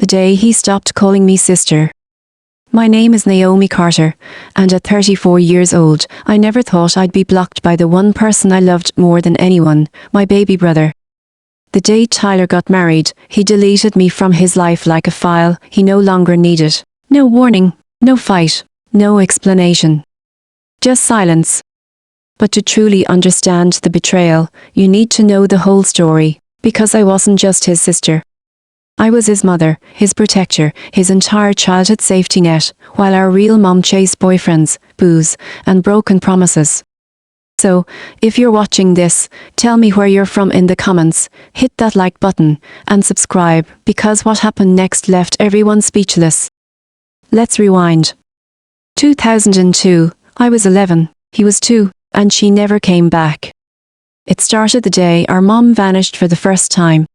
The day he stopped calling me sister. My name is Naomi Carter, and at 34 years old, I never thought I'd be blocked by the one person I loved more than anyone, my baby brother. The day Tyler got married, he deleted me from his life like a file he no longer needed. No warning, no fight, no explanation. Just silence. But to truly understand the betrayal, you need to know the whole story, because I wasn't just his sister. I was his mother, his protector, his entire childhood safety net, while our real mom chased boyfriends, booze, and broken promises. So, if you're watching this, tell me where you're from in the comments, hit that like button, and subscribe, because what happened next left everyone speechless. Let's rewind. 2002, I was 11, he was 2, and she never came back. It started the day our mom vanished for the first time.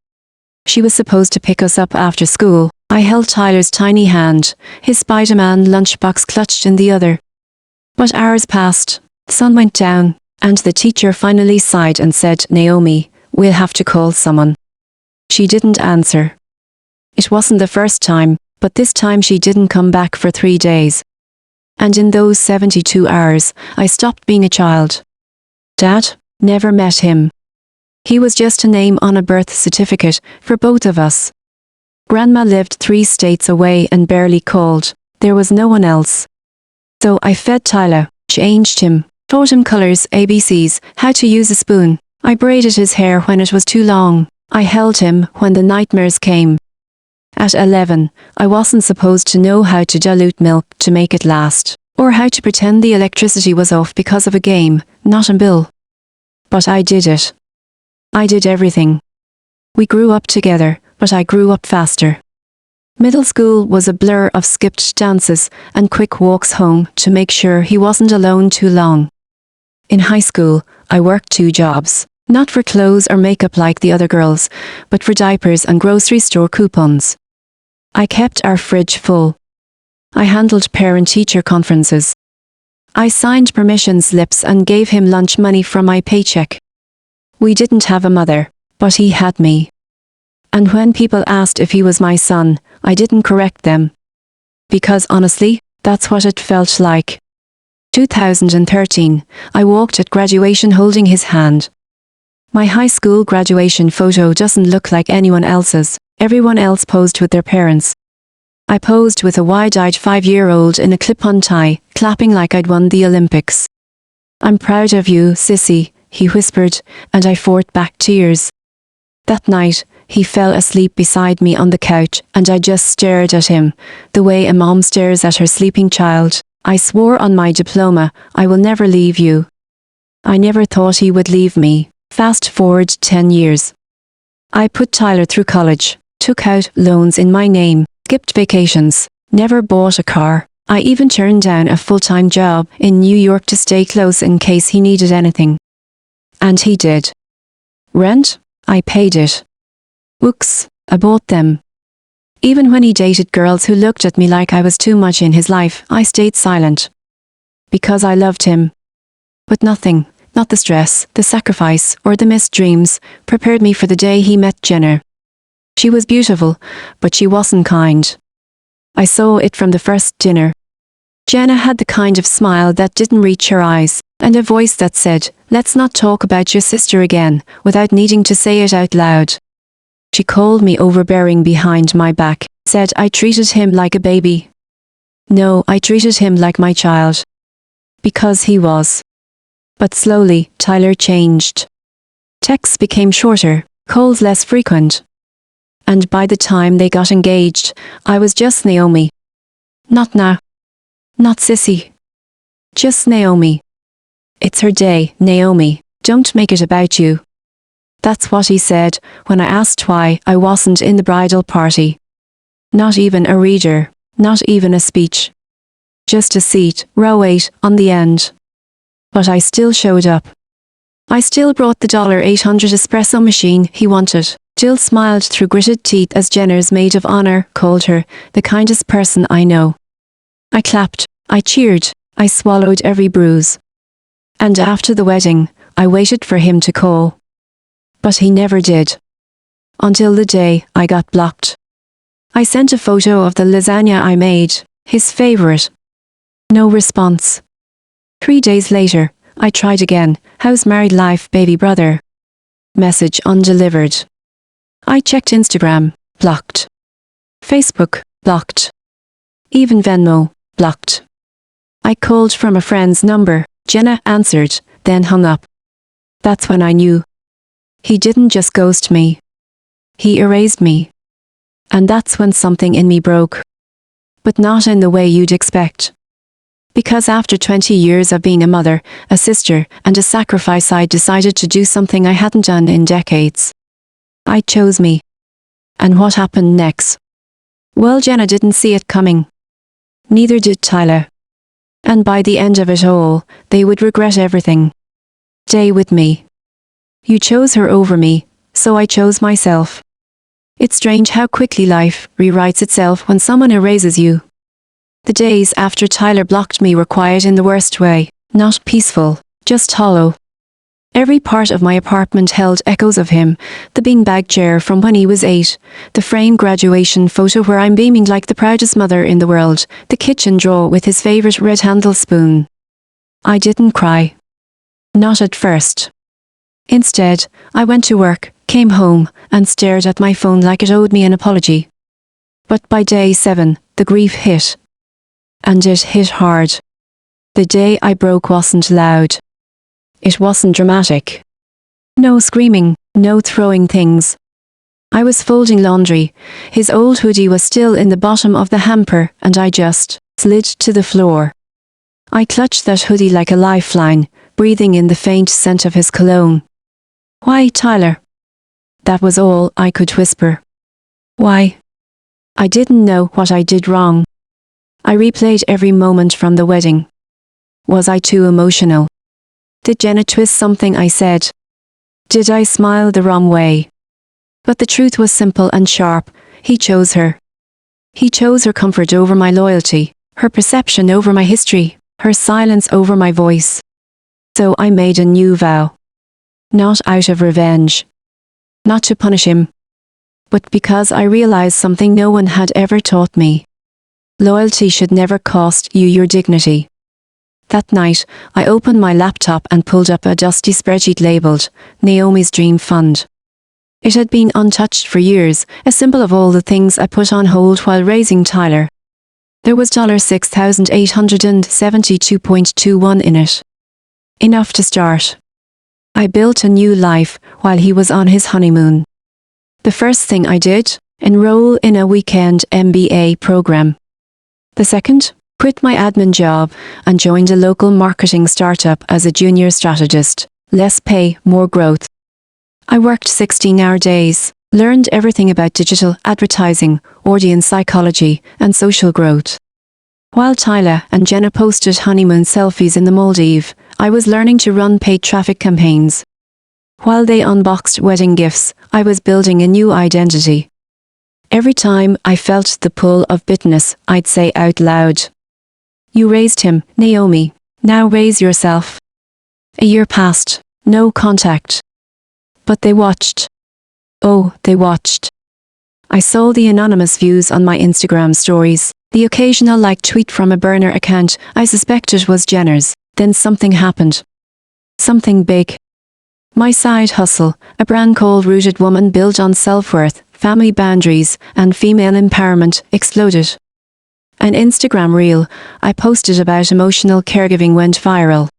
She was supposed to pick us up after school. I held Tyler's tiny hand, his Spider-Man lunchbox clutched in the other. But hours passed, the sun went down, and the teacher finally sighed and said, "Naomi, we'll have to call someone." She didn't answer. It wasn't the first time, but this time she didn't come back for 3 days. And in those 72 hours, I stopped being a child. Dad? Never met him. He was just a name on a birth certificate for both of us. Grandma lived 3 states away and barely called. There was no one else. So I fed Tyler, changed him, taught him colors, ABCs, how to use a spoon. I braided his hair when it was too long. I held him when the nightmares came. At 11, I wasn't supposed to know how to dilute milk to make it last, or how to pretend the electricity was off because of a game, not a bill. But I did it. I did everything. We grew up together, but I grew up faster. Middle school was a blur of skipped dances and quick walks home to make sure he wasn't alone too long. In high school, I worked 2 jobs, not for clothes or makeup like the other girls, but for diapers and grocery store coupons. I kept our fridge full. I handled parent-teacher conferences. I signed permission slips and gave him lunch money from my paycheck. We didn't have a mother, but he had me. And when people asked if he was my son, I didn't correct them. Because honestly, that's what it felt like. 2013, I walked at graduation holding his hand. My high school graduation photo doesn't look like anyone else's. Everyone else posed with their parents. I posed with a wide-eyed 5-year-old in a clip-on tie, clapping like I'd won the Olympics. "I'm proud of you, sissy," he whispered, and I fought back tears. That night, he fell asleep beside me on the couch, and I just stared at him, the way a mom stares at her sleeping child. I swore on my diploma, I will never leave you. I never thought he would leave me. Fast forward 10 years. I put Tyler through college, took out loans in my name, skipped vacations, never bought a car. I even turned down a full-time job in New York to stay close in case he needed anything. And he did. Rent? I paid it. Books? I bought them. Even when he dated girls who looked at me like I was too much in his life, I stayed silent. Because I loved him. But nothing, not the stress, the sacrifice, or the missed dreams, prepared me for the day he met Jenna. She was beautiful, but she wasn't kind. I saw it from the first dinner. Jenna had the kind of smile that didn't reach her eyes, and a voice that said, "Let's not talk about your sister again," without needing to say it out loud. She called me overbearing behind my back, said I treated him like a baby. No, I treated him like my child. Because he was. But slowly, Tyler changed. Texts became shorter, calls less frequent. And by the time they got engaged, I was just Naomi. Not now. Not Sissy. Just Naomi. "It's her day, Naomi. Don't make it about you." That's what he said when I asked why I wasn't in the bridal party. Not even a reader, not even a speech. Just a seat, row 8, on the end. But I still showed up. I still brought the $800 espresso machine he wanted. Jill smiled through gritted teeth as Jenner's maid of honor called her the kindest person I know. I clapped, I cheered, I swallowed every bruise. And after the wedding, I waited for him to call. But he never did. Until the day I got blocked. I sent a photo of the lasagna I made, his favorite. No response. 3 days later, I tried again. How's married life, baby brother? Message undelivered. I checked Instagram, blocked. Facebook, blocked. Even Venmo, blocked. I called from a friend's number. Jenna answered, then hung up. That's when I knew. He didn't just ghost me. He erased me. And that's when something in me broke. But not in the way you'd expect. Because after 20 years of being a mother, a sister, and a sacrifice, I decided to do something I hadn't done in decades. I chose me. And what happened next? Well, Jenna didn't see it coming. Neither did Tyler. And by the end of it all, they would regret everything. Stay with me. You chose her over me, so I chose myself. It's strange how quickly life rewrites itself when someone erases you. The days after Tyler blocked me were quiet in the worst way, not peaceful, just hollow. Every part of my apartment held echoes of him, the beanbag chair from when he was 8, the framed graduation photo where I'm beaming like the proudest mother in the world, the kitchen drawer with his favorite red-handled spoon. I didn't cry. Not at first. Instead, I went to work, came home, and stared at my phone like it owed me an apology. But by day 7, the grief hit. And it hit hard. The day I broke wasn't loud. It wasn't dramatic. No screaming, no throwing things. I was folding laundry. His old hoodie was still in the bottom of the hamper, and I just slid to the floor. I clutched that hoodie like a lifeline, breathing in the faint scent of his cologne. Why, Tyler? That was all I could whisper. Why? I didn't know what I did wrong. I replayed every moment from the wedding. Was I too emotional? Did Jenna twist something I said? Did I smile the wrong way? But the truth was simple and sharp. He chose her. He chose her comfort over my loyalty, her perception over my history, her silence over my voice. So I made a new vow. Not out of revenge. Not to punish him. But because I realized something no one had ever taught me. Loyalty should never cost you your dignity. That night, I opened my laptop and pulled up a dusty spreadsheet labeled Naomi's Dream Fund. It had been untouched for years, a symbol of all the things I put on hold while raising Tyler. There was $6,872.21 in it. Enough to start. I built a new life while he was on his honeymoon. The first thing I did, enroll in a weekend MBA program. The second, quit my admin job and joined a local marketing startup as a junior strategist. Less pay, more growth. I worked 16-hour days, learned everything about digital advertising, audience psychology, and social growth. While Tyler and Jenna posted honeymoon selfies in the Maldives, I was learning to run paid traffic campaigns. While they unboxed wedding gifts, I was building a new identity. Every time I felt the pull of bitterness, I'd say out loud, "You raised him, Naomi. Now raise yourself." A year passed, no contact. But they watched. Oh, they watched. I saw the anonymous views on my Instagram stories, the occasional liked tweet from a burner account I suspected was Jenner's. Then something happened. Something big. My side hustle, a brand called Rooted Woman built on self-worth, family boundaries, and female empowerment, exploded. An Instagram reel I posted about emotional caregiving went viral.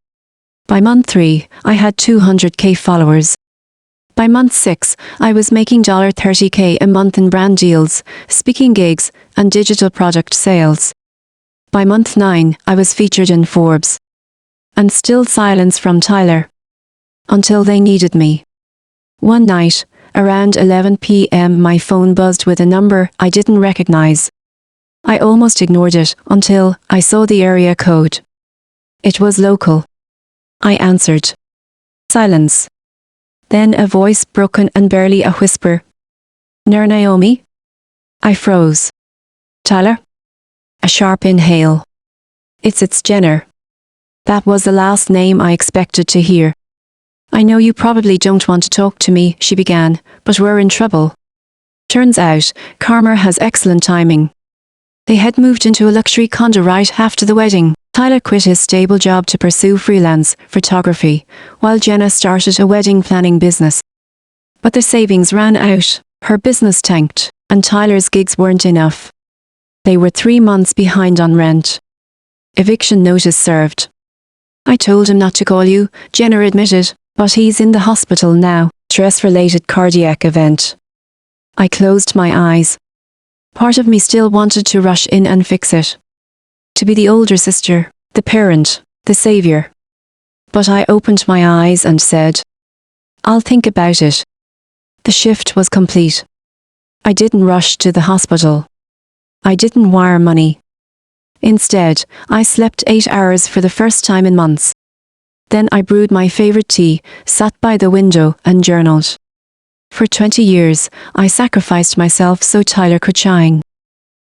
By month 3, I had 200k followers. By month 6, I was making $30k a month in brand deals, speaking gigs, and digital product sales. By month 9, I was featured in Forbes. And still silence from Tyler. Until they needed me. One night, around 11 p.m. my phone buzzed with a number I didn't recognize. I almost ignored it until I saw the area code. It was local. I answered. Silence. Then a voice, broken and barely a whisper. "Ner Naomi?" I froze. "Tyler?" A sharp inhale. It's Jenner." That was the last name I expected to hear. "I know you probably don't want to talk to me," she began, "but we're in trouble." Turns out, karma has excellent timing. They had moved into a luxury condo right after the wedding. Tyler quit his stable job to pursue freelance photography, while Jenna started a wedding planning business. But their savings ran out, her business tanked, and Tyler's gigs weren't enough. They were 3 months behind on rent. Eviction notice served. I told him not to call you, Jenna admitted, but he's in the hospital now. Stress-related cardiac event. I closed my eyes. Part of me still wanted to rush in and fix it. To be the older sister, the parent, the savior. But I opened my eyes and said, I'll think about it. The shift was complete. I didn't rush to the hospital. I didn't wire money. Instead, I slept 8 hours for the first time in months. Then I brewed my favorite tea, sat by the window and journaled. For 20 years, I sacrificed myself so Tyler could shine.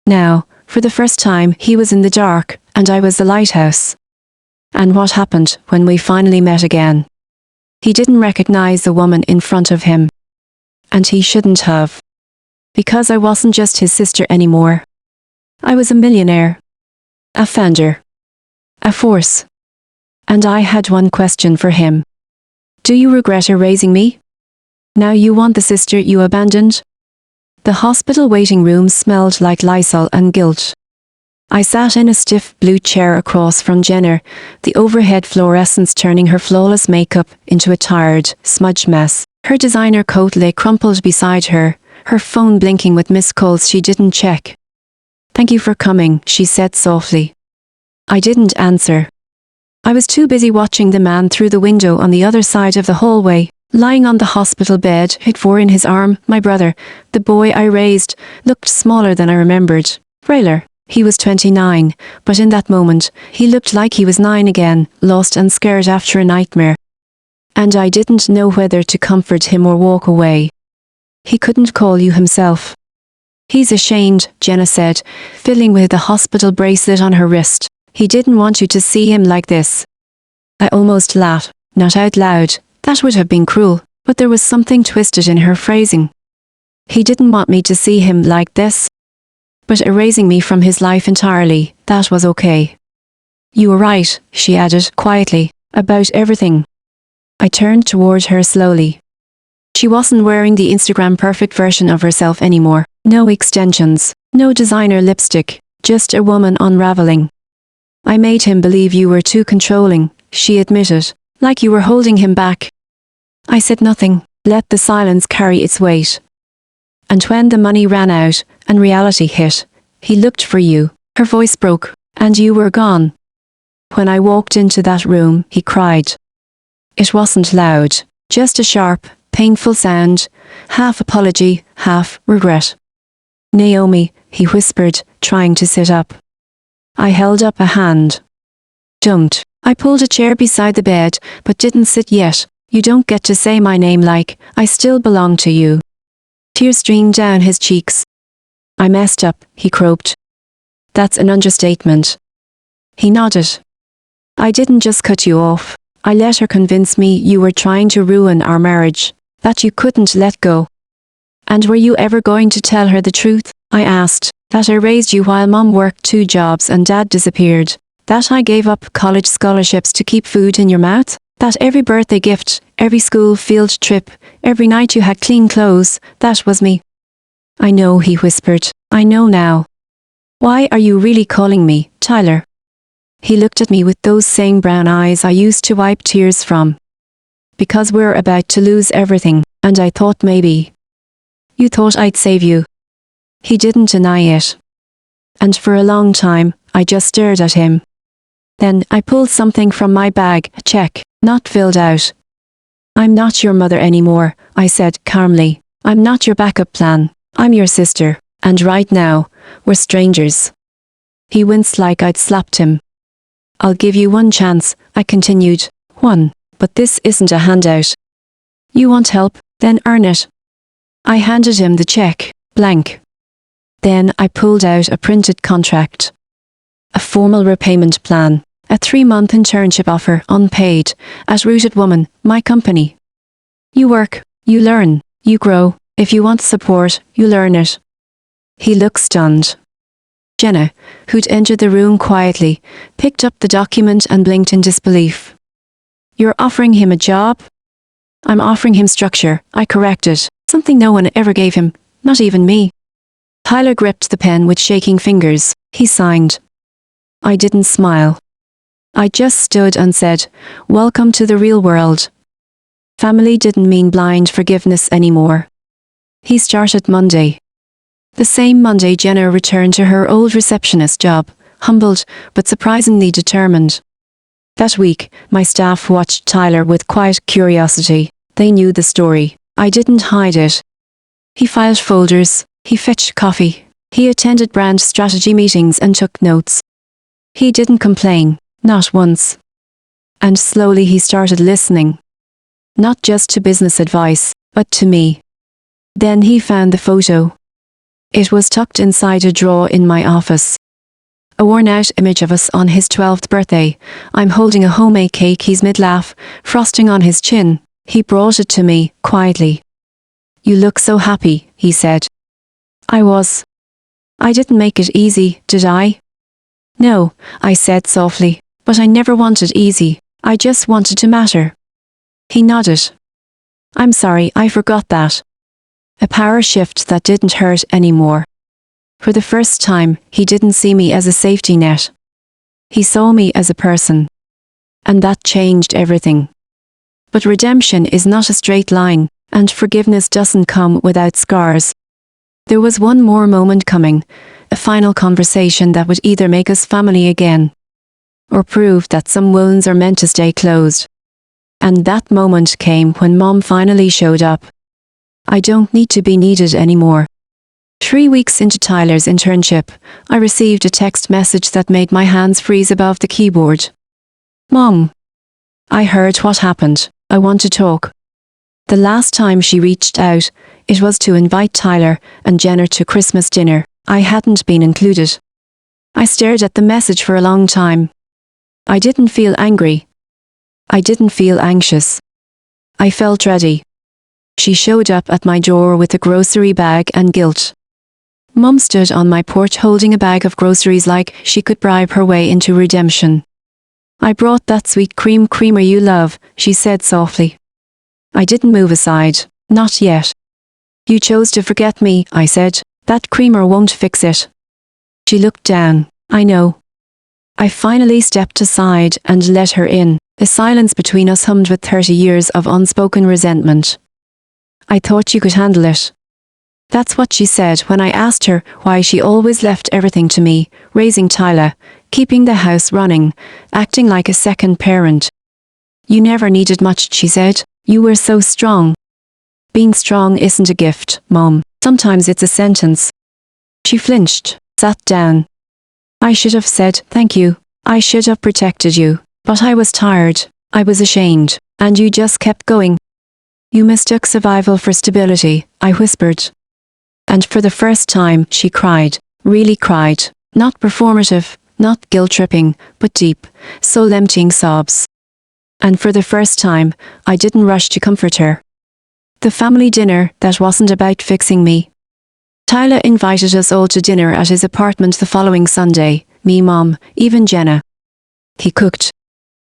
Now, for the first time, he was in the dark, and I was the lighthouse. And what happened when we finally met again? He didn't recognize the woman in front of him. And he shouldn't have. Because I wasn't just his sister anymore. I was a millionaire. A founder. A force. And I had one question for him. Do you regret erasing me? Now you want the sister you abandoned? The hospital waiting room smelled like Lysol and guilt. I sat in a stiff blue chair across from Jenna, the overhead fluorescence turning her flawless makeup into a tired, smudged mess. Her designer coat lay crumpled beside her, her phone blinking with missed calls she didn't check. Thank you for coming, she said softly. I didn't answer. I was too busy watching the man through the window on the other side of the hallway, lying on the hospital bed, head in his arm. My brother, the boy I raised, looked smaller than I remembered, frailer. He was 29, but in that moment, he looked like he was 9 again, lost and scared after a nightmare. And I didn't know whether to comfort him or walk away. He couldn't call you himself. He's ashamed, Jenna said, fiddling with the hospital bracelet on her wrist. He didn't want you to see him like this. I almost laughed, not out loud. That would have been cruel, but there was something twisted in her phrasing. He didn't want me to see him like this. But erasing me from his life entirely, that was okay. You were right, she added quietly, about everything. I turned toward her slowly. She wasn't wearing the Instagram perfect version of herself anymore. No extensions, no designer lipstick, just a woman unraveling. I made him believe you were too controlling, she admitted, like you were holding him back. I said nothing, let the silence carry its weight. And when the money ran out, and reality hit, he looked for you. Her voice broke, and you were gone. When I walked into that room, he cried. It wasn't loud, just a sharp, painful sound, half apology, half regret. Naomi, he whispered, trying to sit up. I held up a hand. Don't. I pulled a chair beside the bed, but didn't sit yet. You don't get to say my name like, I still belong to you. Tears streamed down his cheeks. I messed up, he croaked. That's an understatement. He nodded. I didn't just cut you off. I let her convince me you were trying to ruin our marriage, that you couldn't let go. And were you ever going to tell her the truth? I asked. That I raised you while Mom worked 2 jobs and Dad disappeared. That I gave up college scholarships to keep food in your mouth. That every birthday gift, every school field trip, every night you had clean clothes, that was me. I know, he whispered. I know now. Why are you really calling me, Tyler? He looked at me with those same brown eyes I used to wipe tears from. Because we're about to lose everything, and I thought maybe. You thought I'd save you. He didn't deny it. And for a long time, I just stared at him. Then I pulled something from my bag, a check, not filled out. I'm not your mother anymore, I said calmly. I'm not your backup plan. I'm your sister, and right now, we're strangers. He winced like I'd slapped him. I'll give you one chance, I continued. One, but this isn't a handout. You want help, then earn it. I handed him the check, blank. Then I pulled out a printed contract. A formal repayment plan, a 3-month internship offer, unpaid, at Rooted Woman, my company. You work, you learn, you grow, If you want support, you'll earn it. He looked stunned. Jenna, who'd entered the room quietly, picked up the document and blinked in disbelief. You're offering him a job? I'm offering him structure, I corrected, something no one ever gave him, not even me. Tyler gripped the pen with shaking fingers. He signed. I didn't smile. I just stood and said, welcome to the real world. Family didn't mean blind forgiveness anymore. He started Monday. The same Monday Jenna returned to her old receptionist job, humbled but surprisingly determined. That week, my staff watched Tyler with quiet curiosity. They knew the story. I didn't hide it. He filed folders, he fetched coffee, he attended brand strategy meetings and took notes. He didn't complain, not once. And slowly he started listening. Not just to business advice, but to me. Then he found the photo. It was tucked inside a drawer in my office. A worn-out image of us on his 12th birthday. I'm holding a homemade cake, he's mid-laugh, frosting on his chin. He brought it to me, quietly. You look so happy, he said. I was. I didn't make it easy, did I? No, I said softly, but I never wanted easy, I just wanted to matter. He nodded. I'm sorry, I forgot that. A power shift that didn't hurt anymore. For the first time, he didn't see me as a safety net. He saw me as a person. And that changed everything. But redemption is not a straight line, and forgiveness doesn't come without scars. There was one more moment coming, a final conversation that would either make us family again, or prove that some wounds are meant to stay closed. And that moment came when Mom finally showed up. I don't need to be needed anymore. 3 weeks into Tyler's internship, I received a text message that made my hands freeze above the keyboard. Mom. I heard what happened. I want to talk. The last time she reached out, it was to invite Tyler and Jenna to Christmas dinner. I hadn't been included. I stared at the message for a long time. I didn't feel angry. I didn't feel anxious. I felt ready. She showed up at my door with a grocery bag and guilt. Mum stood on my porch holding a bag of groceries like she could bribe her way into redemption. I brought that sweet creamer you love, she said softly. I didn't move aside, not yet. You chose to forget me, I said. That creamer won't fix it. She looked down. I know. I finally stepped aside and let her in. The silence between us hummed with 30 years of unspoken resentment. I thought you could handle it. That's what she said when I asked her why she always left everything to me, raising Tyler, keeping the house running, acting like a second parent. You never needed much, she said. You were so strong. Being strong isn't a gift, Mom. Sometimes it's a sentence. She flinched, sat down. I should have said thank you. I should have protected you. But I was tired. I was ashamed. And you just kept going. You mistook survival for stability, I whispered. And for the first time, she cried. Really cried. Not performative, not guilt-tripping, but deep, soul-emptying sobs. And for the first time, I didn't rush to comfort her. The family dinner, that wasn't about fixing me. Tyler invited us all to dinner at his apartment the following Sunday, me, Mom, even Jenna. He cooked.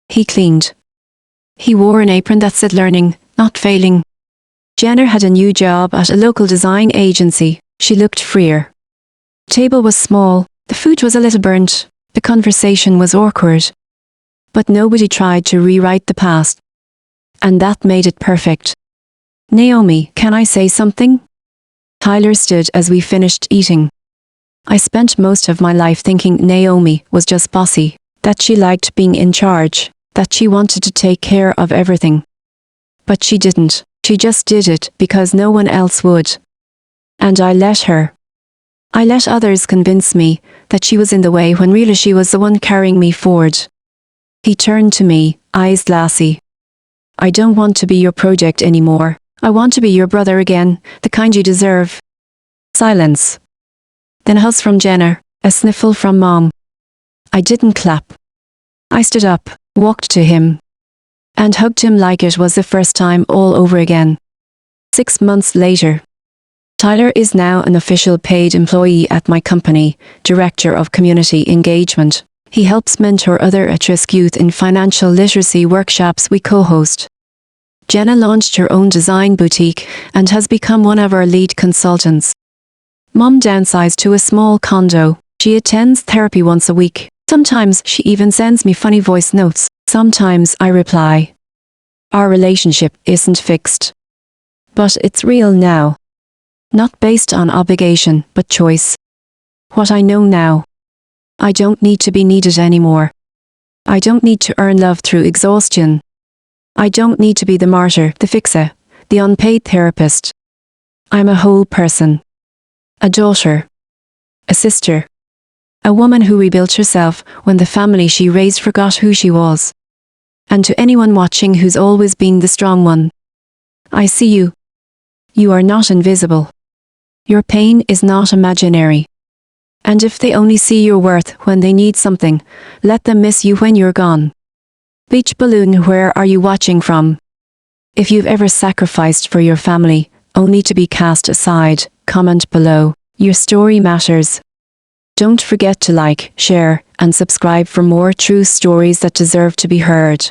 He cleaned. He wore an apron that said learning, not failing. Jenna had a new job at a local design agency. She looked freer. The table was small, the food was a little burnt, the conversation was awkward. But nobody tried to rewrite the past. And that made it perfect. Naomi, can I say something? Tyler stood as we finished eating. I spent most of my life thinking Naomi was just bossy, that she liked being in charge, that she wanted to take care of everything. But she didn't. She just did it because no one else would. And I let her. I let others convince me that she was in the way when really she was the one carrying me forward. He turned to me, eyes glassy. I don't want to be your project anymore. I want to be your brother again, the kind you deserve. Silence. Then a huss from Jenna, a sniffle from Mom. I didn't clap. I stood up, walked to him, and hugged him like it was the first time all over again. 6 months later, Tyler is now an official paid employee at my company, Director of Community Engagement. He helps mentor other at-risk youth in financial literacy workshops we co-host. Jenna launched her own design boutique and has become one of our lead consultants. Mom downsized to a small condo. She attends therapy once a week. Sometimes she even sends me funny voice notes. Sometimes I reply. Our relationship isn't fixed. But it's real now. Not based on obligation, but choice. What I know now. I don't need to be needed anymore. I don't need to earn love through exhaustion. I don't need to be the martyr, the fixer, the unpaid therapist. I'm a whole person. A daughter. A sister. A woman who rebuilt herself when the family she raised forgot who she was. And to anyone watching who's always been the strong one, I see you. You are not invisible. Your pain is not imaginary. And if they only see your worth when they need something, let them miss you when you're gone. Beach balloon, where are you watching from? If you've ever sacrificed for your family, only to be cast aside, comment below. Your story matters. Don't forget to like, share, and subscribe for more true stories that deserve to be heard.